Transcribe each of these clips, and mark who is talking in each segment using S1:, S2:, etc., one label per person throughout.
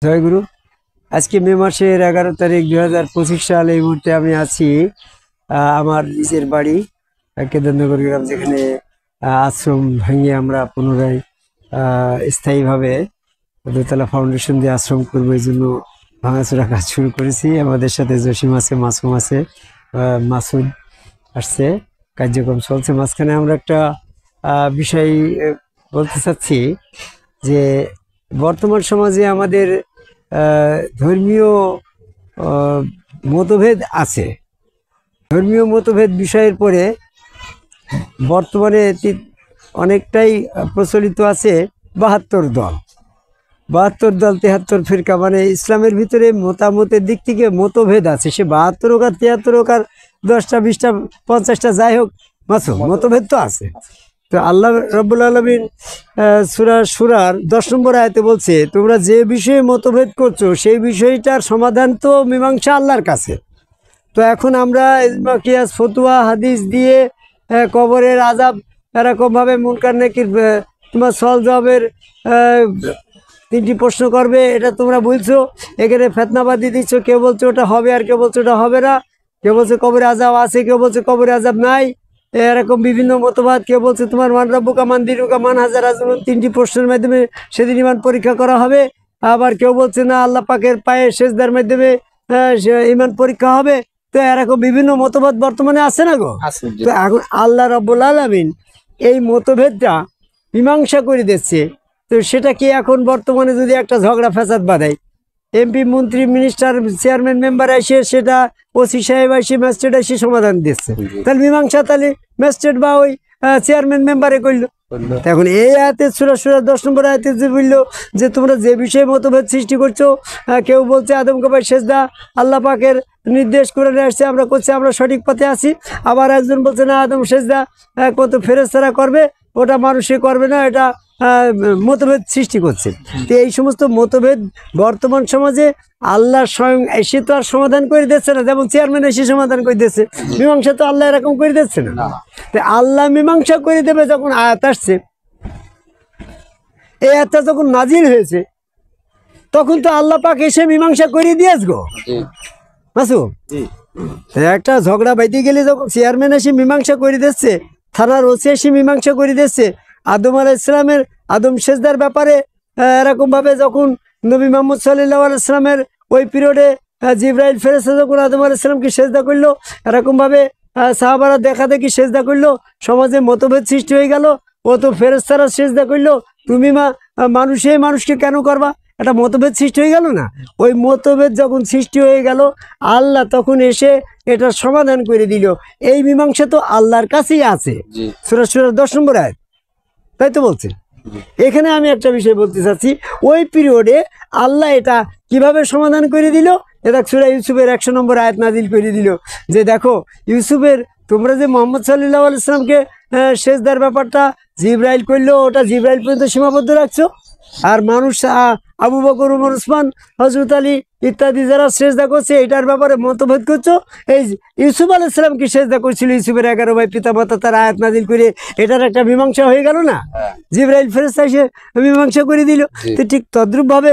S1: জয়গুরু। আজকে মে মাসের 11 তারিখ 2025 সাল। এই মুহূর্তে আমি আছি আমার নিজের বাড়ি কেদারনগর গ্রাম, যেখানে আশ্রম ভেঙে আমরা পুনরায় স্থায়ীভাবে দোতলা ফাউন্ডেশন দিয়ে আশ্রম করবো, এই জন্য ভাঙাচোরা কাজ শুরু করেছি। আমাদের সাথে জসিম আছে, মাসুম আছে, মাসুদ আসছে, কার্যক্রম চলছে। মাঝখানে আমরা একটা বিষয় বলতে চাচ্ছি যে বর্তমান সমাজে আমাদের ধর্মীয় মতভেদ আছে। ধর্মীয় মতভেদ বিষয়ের পরে বর্তমানে অনেকটাই প্রচলিত আছে 72 দল, 73 ফিরকা। মানে ইসলামের ভিতরে মতামতের দিক থেকে মতভেদ আছে। সে 72 হোক আর 73 হোক আর 10টা 20টা 50টা, যাই হোক, মতভেদ তো আছে। তো আল্লাহ রাব্বুল আলামিন সূরার 10 নম্বর আয়াতে বলছে, তোমরা যে বিষয়ে মতভেদ করছো সেই বিষয়টার সমাধান তো মীমাংসা আল্লাহর কাছে। তো এখন আমরা ইজমা কিয়াস ফতোয়া হাদিস দিয়ে কবরের আযাব এরকমভাবে মুনকার নাকির তোমার সওয়াল জবাবের 3টি প্রশ্ন করবে, এটা তোমরা বলছো। এখানে ফেতনাবাদী দিচ্ছ, কেউ বলছে ওটা হবে আর কেউ বলছে ওটা হবে না, কেউ বলছে কবরে আযাব আছে, কেউ বলছে কবরে আযাব নাই। এরকম বিভিন্ন মতবাদ। কেউ বলছে তোমার মান রাব্বুকা মান দিনুকা মান হাজা রাজুলুন, 3টি প্রশ্নের মাধ্যমে সেদিন ইমান পরীক্ষা করা হবে। আবার কেউ বলছে না, আল্লাহ পাকের পায়ে সেজদার মাধ্যমে ইমান পরীক্ষা হবে। তো এরকম বিভিন্ন মতবাদ বর্তমানে আছে না গো। তো এখন আল্লাহ রাব্বুল আলামিন এই মতভেদটা মীমাংসা করে দিচ্ছে। তো সেটা কি এখন বর্তমানে যদি একটা ঝগড়া ফ্যাসাদ বাঁধায়, এমপি মন্ত্রী মিনিস্টার চেয়ারম্যান মেম্বার এসে সেটা ওসি সাহেব এসে ম্যাজিস্ট্রেট এসে সমাধান দিচ্ছে, তাহলে মীমাংসা তাহলে ম্যাজিস্ট্রেট বা ওই চেয়ারম্যান মেম্বারে করলো। এখন এই আয়াতে সূরা 10 নম্বর আয়াতে যে বললো যে তোমরা যে বিষয়ে মতভেদ সৃষ্টি করছো, কেউ বলছে আদম কবাই সেজদা আল্লাহ পাকের নির্দেশ করে আসছে, আমরা করছি, আমরা সঠিক পথে আছি। আবার একজন বলছে না, আদম সেজদা কত ফেরেশতারা করবে, ওটা মানুষে করবে না, এটা মতভেদ সৃষ্টি করছে। তো এই সমস্ত মতভেদ বর্তমান সমাজে আল্লাহ স্বয়ং এসে তো আর সমাধান করে দিচ্ছে না, যেমন চেয়ারম্যান এসে সমাধান করে দিচ্ছে। মীমাংসা তো আল্লাহ এরকম করে দিচ্ছে না। তো আল্লাহ মীমাংসা করে দেবে যখন আয়াত আসছে, এই আয়াতটা যখন নাজিল হয়েছে, তখন তো আল্লাহ পাক এসে মীমাংসা করে দিয়েছ গো মাসু। একটা ঝগড়া বাইতে গেলে যখন চেয়ারম্যান এসে মীমাংসা করে দিচ্ছে, থানার ওসি এসে মীমাংসা করে দিচ্ছে, আদম আলাইহিস সালামের আদম সেজদার ব্যাপারে এরকমভাবে যখন নবী মুহাম্মদ সাল্লাল্লাহু আলাইহি সাল্লামের ওই পিরিয়ডে জিবরাইল ফেরেশতা যখন আদম আলাইহিস সালামকে সেজদা করলো, এরকমভাবে সাহাবারা দেখা দেখি সেজদা করলো, সমাজে মতভেদ সৃষ্টি হয়ে গেল। ও তো ফেরেশতারা সেজদা করলো, তুমি মানুষকে কেন করবা? একটা মতভেদ সৃষ্টি হয়ে গেল না? ওই মতভেদ যখন সৃষ্টি হয়ে গেল, আল্লাহ তখন এসে এটার সমাধান করে দিল। এই মীমাংসা তো আল্লাহর কাছেই আছে। সূরা 10 নম্বর আয়াত, তাই তো বলছে। এখানে আমি একটা বিষয় বলতে চাচ্ছি, ওই পিরিয়ডে আল্লাহ এটা কিভাবে সমাধান করে দিল। এটা সূরা ইউসুফের 100 নম্বর আয়াত নাজিল করে দিল যে দেখো ইউসুফের, তোমরা যে মুহাম্মদ সাল্লাল্লাহু আলাইহি সাল্লামকে সেজদার ব্যাপারটা জিবরাইল করলো, ওটা জিবরাইল পর্যন্ত সীমাবদ্ধ রাখছো। আর মানুষ আবু বকর, ওমর, ওসমান, হযরত আলী ইত্যাদি যারা সেজদা করছে, এটার ব্যাপারে মতভেদ করছো। এই ইউসুফ আলাইহিস সালাম কি সেজদা করছিল? ইউসুফের 11 ভাই পিতামাতা তার আয়াত নাজিল করে এটার একটা মীমাংসা হয়ে গেল না? জিবরাইল ফেরেশতা এসে মীমাংসা করে দিল। তো ঠিক তদ্রূপ ভাবে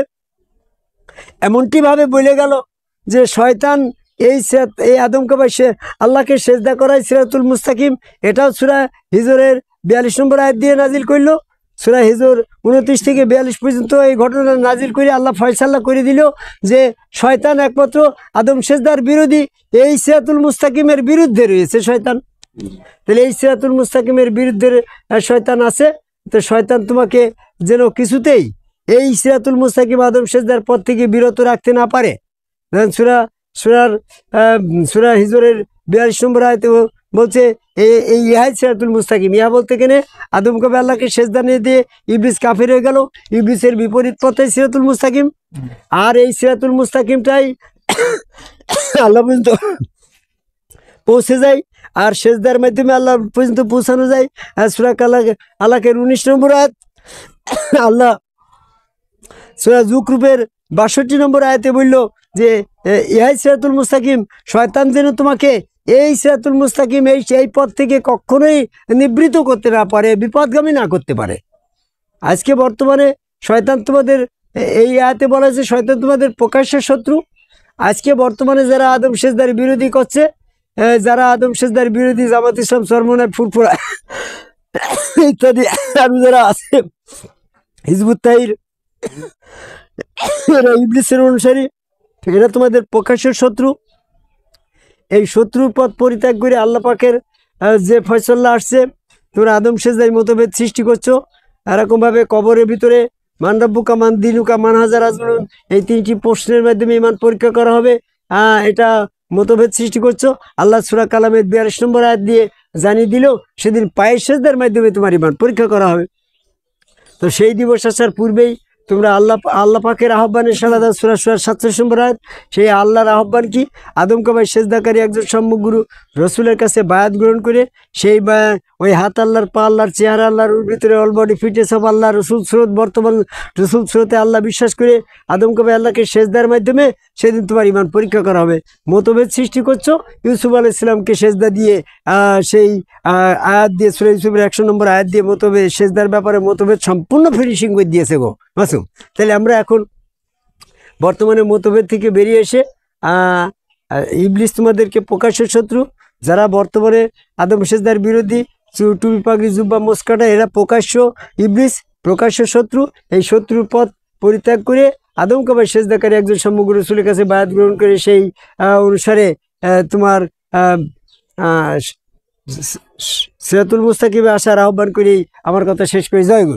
S1: এমনটি ভাবে বলে গেল যে শয়তান এই আদমকে বা আল্লাহকে সেজদা করাই সিরাতুল মুস্তাকিম। এটাও সূরা হিজরের 42 নম্বর আয়াত দিয়ে নাজিল করলো। সূরা হিজর 29 থেকে 42 পর্যন্ত এই ঘটনা নাজিল করে আল্লাহ ফয়সালা করে দিল যে শয়তান একমাত্র আদম সেজদার বিরোধী, এই সিরাতুল মুস্তাকিমের বিরুদ্ধে রয়েছে শয়তান। তাহলে এই সিরাতুল মুস্তাকিমের বিরুদ্ধে শয়তান আছে। তো শয়তান তোমাকে যেন কিছুতেই এই সিরাতুল মুস্তাকিম আদম সেজদার পথ থেকে বিরত রাখতে না পারে। সূরা হিজরের 42 নম্বর আয়াতে বলছে এই ইহাই সিরাতুল মুস্তাকিম। ইহা বলতে কেনে আদম কবে আল্লাহকে সেজদা নিয়ে দিয়ে ইবলিস কাফির হয়ে গেল, ইবলিসের বিপরীত পথে সিরাতুল মুস্তাকিম। আর এই সিরাতুল মুস্তাকিমটাই আল্লাহ পর্যন্ত পৌঁছে যায়, আর সেজদার মাধ্যমে আল্লাহ পর্যন্ত পৌঁছানো যায়। সূরা আলাকের 19 নম্বর আয়াত, আল্লাহ সূরা যুকরুফের 62 নম্বর আয়াতে বলল যে ইহাই সিরাতুল মুস্তাকিম। শয়তান যেন তোমাকে এই সিরাতুল মুস্তাকিম এই পথ থেকে কখনোই নিবৃত করতে না পারে, বিপদগামী না করতে পারে। আজকে বর্তমানে শয়তান তোমাদের এই আয়াতে বলা হয়েছে শয়তান তোমাদের প্রকাশ্য শত্রু। আজকে বর্তমানে যারা আদম সেজদার বিরোধী করছে, যারা আদম সেজদার বিরোধী, জামাত ইসলাম, চরমনায়, ফুরফুরা ইত্যাদি আরো যারা আছে, হিজবুত তাহরীর, এরা ইবলিসের অনুসারী, এরা তোমাদের প্রকাশ্য শত্রু। এই শত্রুর পথ পরিত্যাগ করে আল্লাহ পাকের যে ফয়সালা আসছে, তোমরা আদম সেজদায় মতভেদ সৃষ্টি করছো। এরকমভাবে কবরের ভিতরে মান রাব্বুকা মান দীনুকা মান হাজার আজলুন, এই 3টি প্রশ্নের মাধ্যমে ইমান পরীক্ষা করা হবে। এটা মতভেদ সৃষ্টি করছো। আল্লাহ সূরা কালামের 42 নম্বর আয়াত দিয়ে জানিয়ে দিল সেদিন পায়ের সেজদার মাধ্যমে তোমার ইমান পরীক্ষা করা হবে। তো সেই দিবস আসার পূর্বেই তোমরা আল্লাহ পাকের আহ্বানে সাড়া দাও। সূরা শুরার 47 নম্বর আয়াত। সেই আল্লাহর আহ্বান কি? আদম কাবায় সেজদাকারী একজন সম্মুখগুরু রসুলের কাছে বায়াত গ্রহণ করে সেই ওই হাত আল্লাহর, পা আল্লাহর, চেহারা আল্লাহর, ওর ভিতরে অল বডি ফিটনেস অফ আল্লাহ, রসুল স্রোত, বর্তমান রসুল স্রোতে আল্লাহ বিশ্বাস করে আদম কাবায় আল্লাহকে সেজদার মাধ্যমে সেদিন তোমার ইমান পরীক্ষা করা হবে। মতভেদ সৃষ্টি করছো। ইউসুফ আলাইহিস সালামকে সেজদা দিয়ে সেই আয়াত দিয়ে সূরা ইউসুফের 100 নম্বর আয়াত দিয়ে মতভেদ, সেজদার ব্যাপারে মতভেদ সম্পূর্ণ ফিনিশিং করে দিয়েছে গো মাসুম। তাহলে আমরা এখন বর্তমানে মতভেদ থেকে বেরিয়ে এসে ইবলিস তোমাদেরকে প্রকাশ্য শত্রু। যারা বর্তমানে আদম সেজদার বিরোধী, টুপি পাগড়ি জুব্বা মোস্কাটা, এরা প্রকাশ্য ইবলিস, প্রকাশ্য শত্রু। এই শত্রুর পথ পরিত্যাগ করে আদম কাবায় সেজদাকারী একজন সম্মুখ রাসূলের কাছে বায়াত গ্রহণ করে সেই অনুসারে তোমার সিরাতুল মুস্তাকিমে আসার আহ্বান করেই আমার কথা শেষ করে। জয় গুরু।